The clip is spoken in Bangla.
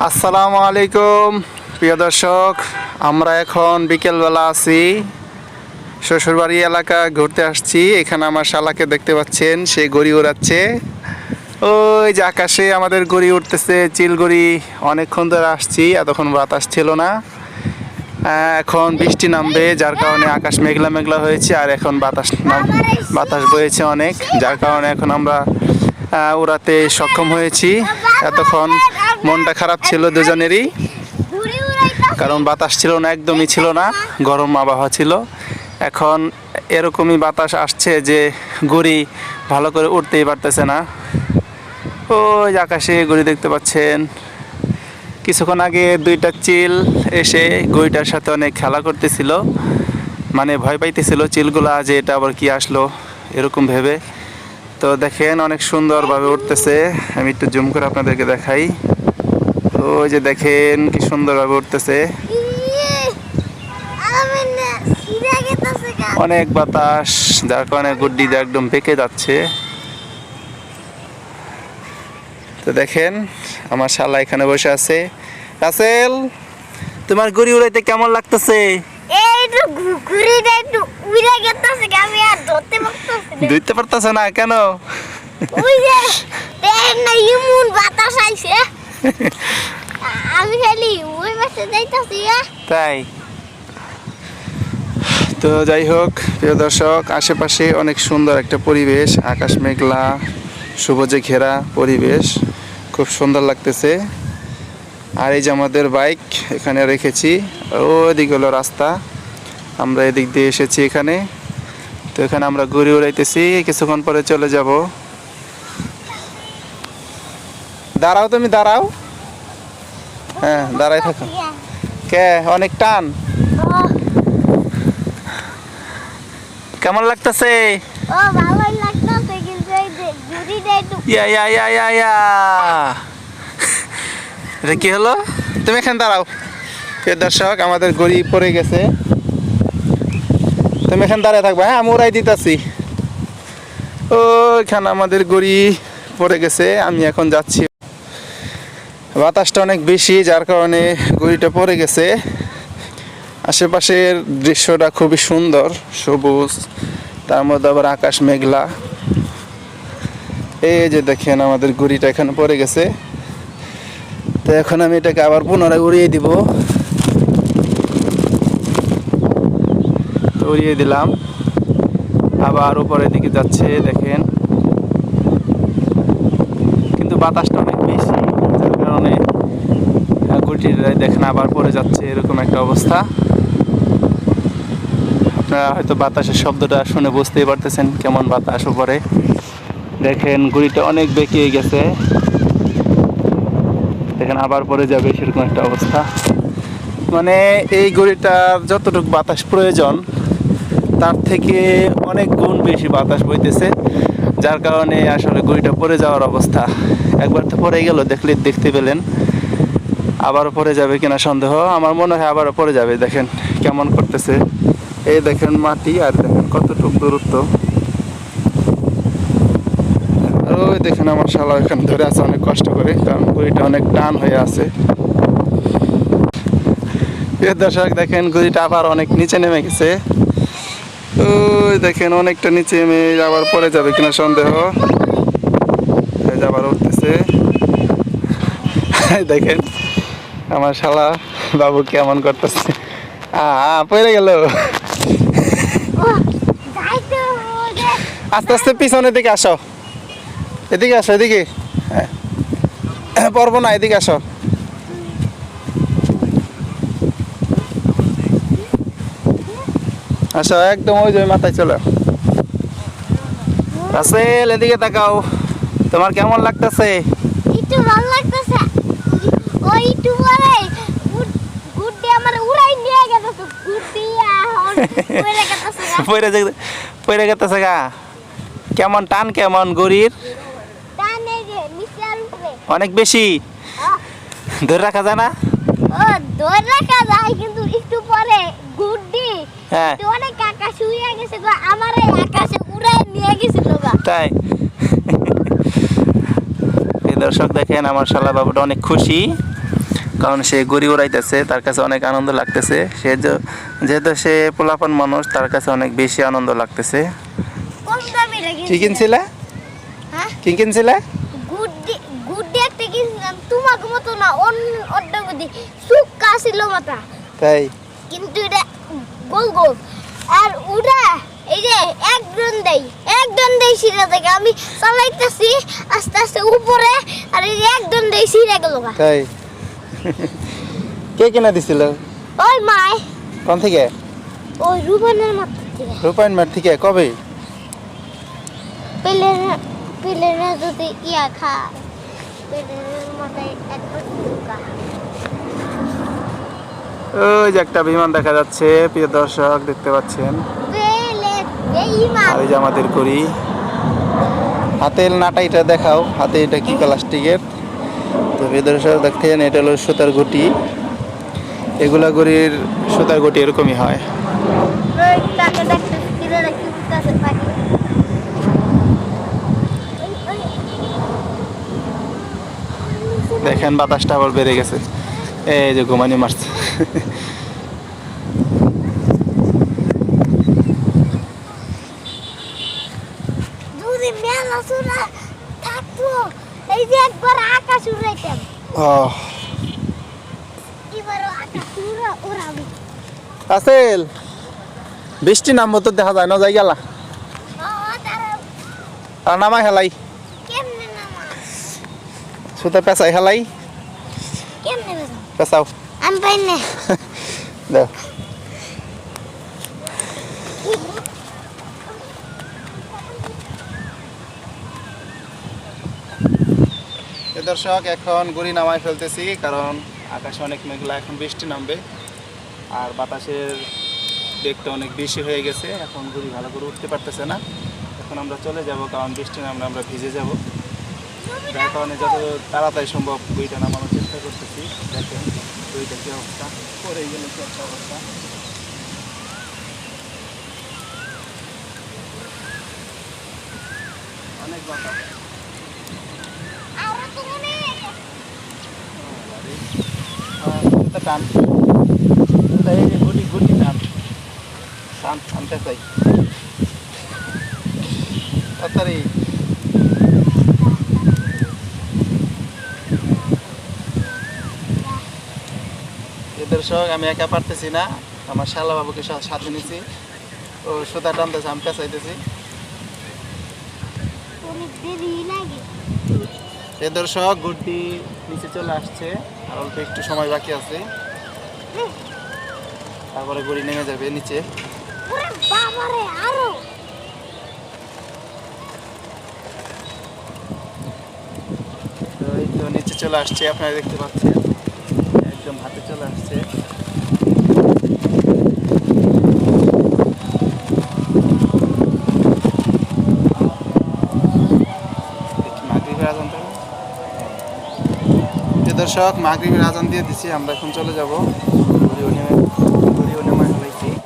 আসসালামু আলাইকুম প্রিয় দর্শক, আমরা এখন বিকেলবেলা আছি, শ্বশুরবাড়ি এলাকা ঘুরতে আসছি। এখানে আমার শালাকে দেখতে পাচ্ছেন, সে গড়ি উড়াচ্ছে। ওই যে আকাশে আমাদের গড়ি উঠতেছে, চিলগড়ি। অনেকক্ষণ ধরে আসছি, এতক্ষণ বাতাস ছিল না। এখন বৃষ্টি নামবে, যার কারণে আকাশ মেঘলা মেঘলা হয়েছে, আর এখন বাতাস বয়েছে অনেক, যার কারণে এখন আমরা উড়াতে সক্ষম হয়েছি। এতক্ষণ মনটা খারাপ ছিল দুজনেরই, কারণ বাতাস ছিল না, একদমই ছিল না, গরম আবহাওয়া ছিল। এখন এরকমই বাতাস আসছে যে গড়ি ভালো করে উঠতেই পারতেছে না। ওই আকাশে গড়ি দেখতে পাচ্ছেন। কিছুক্ষণ আগে দুইটা চিল এসে গড়িটার সাথে অনেক খেলা করতেছিল, মানে ভয় পাইতেছিল চিলগুলা যে এটা আবার কি আসলো এরকম ভেবে। তো দেখেন অনেক সুন্দরভাবে উঠতেছে। আমি একটু জুম করে আপনাদেরকে দেখাই। ওই যে দেখেন কি সুন্দরভাবে উঠতেছে। অনেক বাতাস, যার কারণে গুড্ডি একদম পেকে যাচ্ছে। তো দেখেন আমার শালা এখানে বসে আছে। রাসেল, তোমার গড়ি উড়াইতে কেমন লাগতেছে? ধরতে পারতেছে না কেন? তাই তো যাই হোক প্রিয় দর্শক, আশেপাশে অনেক সুন্দর একটা পরিবেশ, আকাশ মেঘলা, সবুজে ঘেরা পরিবেশ, খুব সুন্দর লাগতেছে। আর এই যে আমাদের বাইক এখানে রেখেছি, ওদিক হলো রাস্তা, আমরা এদিক দিয়ে এসেছি এখানে। তো এখানে আমরা ঘুরে উড়াইতেছি, কিছুক্ষণ পরে চলে যাব। দাঁড়াও, তুমি দাঁড়াও। হ্যাঁ, দাঁড়াই থাকো। কে অনেক টান? কেমন লাগতেছে? এটা কি হলো? তুমি এখানে দাঁড়াও। প্রিয় দর্শক, আমাদের গড়ি পড়ে গেছে, তুমি এখানে দাঁড়ায় থাকবে। হ্যাঁ, আমি উড়াই দিতেছি। ওইখানে আমাদের গড়ি পড়ে গেছে, আমি এখন যাচ্ছি। বাতাসটা অনেক বেশি, যার কারণে গড়িটা পড়ে গেছে। আশেপাশের দৃশ্যটা খুবই সুন্দর, সবুজ, তার মধ্যে আবার আকাশ মেঘলা। এই যে দেখেন আমাদের গড়িটা এখানে পড়ে গেছে। তো এখন আমি এটাকে আবার পুনরায় উড়িয়ে দিব। উড়িয়ে দিলাম, আবার উপরের দিকে যাচ্ছে দেখেন। কিন্তু বাতাসটা অনেক বেশি, যার কারণে গড়িটা দেখেন আবার পড়ে যাচ্ছে, এরকম একটা অবস্থা। আপনারা হয়তো বাতাসের শব্দটা শুনে বুঝতেই পারতেছেন কেমন বাতাস উপরে। দেখেন গড়িটা অনেক বেঁকিয়ে গেছে, দেখেন আবার পড়ে যাবে, সেরকম একটা অবস্থা। মানে এই গড়িটার যতটুকু বাতাস প্রয়োজন তার থেকে অনেক গুণ বেশি বাতাস বইতেছে, যার কারণে আসলে গড়িটা পড়ে যাওয়ার অবস্থা। একবার তো পড়ে গেল, দেখতে পেলেন। আবারও পড়ে যাবে কিনা সন্দেহ, আমার মনে হয় আবারও পড়ে যাবে। দেখেন কেমন করতেছে, এই দেখেন মাটি, আর দেখেন কতটুকু দূরত্ব। আর ওই দেখেন আমার শালা এখানে ধরে আছে অনেক কষ্ট করে, কারণ গড়িটা অনেক টান হয়ে আছে। দর্শক দেখেন গড়িটা আবার অনেক নিচে নেমে গেছে। ওই দেখেন অনেকটা নিচে নেমে আবার পড়ে যাবে কিনা সন্দেহ। আবার উঠতেছে, দেখেন আমার শালা বাবু কেমন করতেছে। পড়ে গেল। আস্তে আস্তে পিছনের দিকে আসো, এদিকে আসো, এদিকে পড়বো না, এদিকে আসো। আসো একদম, ওই যে মাথায় চলো। রাসেল এদিকে তাকাও, তোমার কেমন লাগতেছে? একটু ভালো লাগতেছে। ওই একটু গুড্ডি আমার উড়াই নিয়ে গেছে, তো গুড্ডি পড়ে গেছে গা। কেমন টান, কেমন গড়ির? টান এই যে নিচে আর উপরে অনেক বেশি, ধরে রাখা যায় না? ধরে রাখা যায়, কিন্তু একটু পরে গুড্ডি হ্যাঁ অনেক আকাশে উড়ে গেছে গো, আমার এই আকাশে উড়াই নিয়ে গেছিল গো। তাই দর্শক দেখেন আমার শালা বাবুটা অনেক খুশি। কারণ সে গড়ি উড়াইতেছে, তার কাছে অনেক আনন্দ লাগতেছে। যেহেতু সে পোলাপান মানুষ, তার কাছে অনেক বেশি আনন্দ লাগতেছে। কম দামি রেখে কি কিনছিলে? হ্যাঁ কি কিনছিলে? গুড্ডি গুড্ডি একটা কিনছিলাম তোমাকে মতো না, অন্য গুড্ডি সুক্কা ছিল মাথা, তাই কিন্তু এটা গোল গোল। আর ওটা এই যে একজন দেই সিরা থেকে আমি চালাইতেছি আস্তে আস্তে উপরে, আর এই যে একজন দেই সিরা গেল। তাই কে কিনে দিছিল? ওই মাই, কোন থেকে? ওই রুবানের মাথা থেকে। রূপায়ণ মাঠ থেকে। কবে? পেলেনা যদি ইয়া খায়, পেলেনের মাথায় একবার ঢুকা। ওই যে একটা বিমান দেখা যাচ্ছে, প্রিয় দর্শক দেখতে পাচ্ছেন। পেলে বেঈমান। আর এই যে আমাদের গড়ি। হাতের নাটাইটা দেখাও, হাতে এটা কি প্লাস্টিকের। তো প্রিয় দর্শক দেখেন, এটা হলো সুতার গুটি। এগুলা গড়ির সুতার গুটি এরকমই হয়। ওই তাকে দেখতে ফিরে রাখি উঠতেছে পাখি। দেখেন বাতাসটা আবার বেড়ে গেছে। এই যে ঘুমানি মারছে। যদি মেলা শোনা থাকতো, এই যে একবার আকাশ উড়াইতাম, ও এবারও আকাশ উড়াবি। আসেল বৃষ্টি নামবো তো দেখা যায় না, যাই গেলা তারা আর নামাই হেলাই, কেমনে নামা, সুতা পেঁচাই হেলাই, কেমনে বেরো? পেঁচাও আমি পাই না। দেখ। দর্শক এখন গড়ি নামাই ফেলতেছি, কারণ আকাশে অনেক মেঘলা, এখন বৃষ্টি নামবে আর বাতাসের বেগটা অনেক বেশি হয়ে গেছে। এখন গড়ি ভালো করে উঠতে পারতেছে না। এখন আমরা চলে যাব, কারণ বৃষ্টি নামলে আমরা ভিজে যাব। যার কারণে যত তাড়াতাড়ি সম্ভব গড়িটা নামানোর চেষ্টা করতেছি। দেখেন গড়িটা কি অবস্থা, পরে গেলে কি একটা অবস্থা। অনেক বাতাস। আরো তো অনেক। টান এই যে গুটি গুটি টান টান টানতে চাই তাড়াতাড়ি। দর্শক আমি একা পারতেছি না, আমার শালা বাবুকে সাথে নিছি। ও সুতা টানতেছে, আমি পেঁচাইতেছি। অনেক দেরি লাগে। দর্শক গুটি নিচে চলে আসছে, আর অল্প একটু সময় বাকি আছে, তারপরে গড়ি নেমে যাবে নিচে। ওরে বাবারে, আরো তো এই তো নিচে চলে আসছে, আপনারা দেখতে পাচ্ছেন একদম হাতে চলে আসছে। দর্শক মাগরিবের আজান দিয়ে দিছি, আমরা এখন চলে যাব।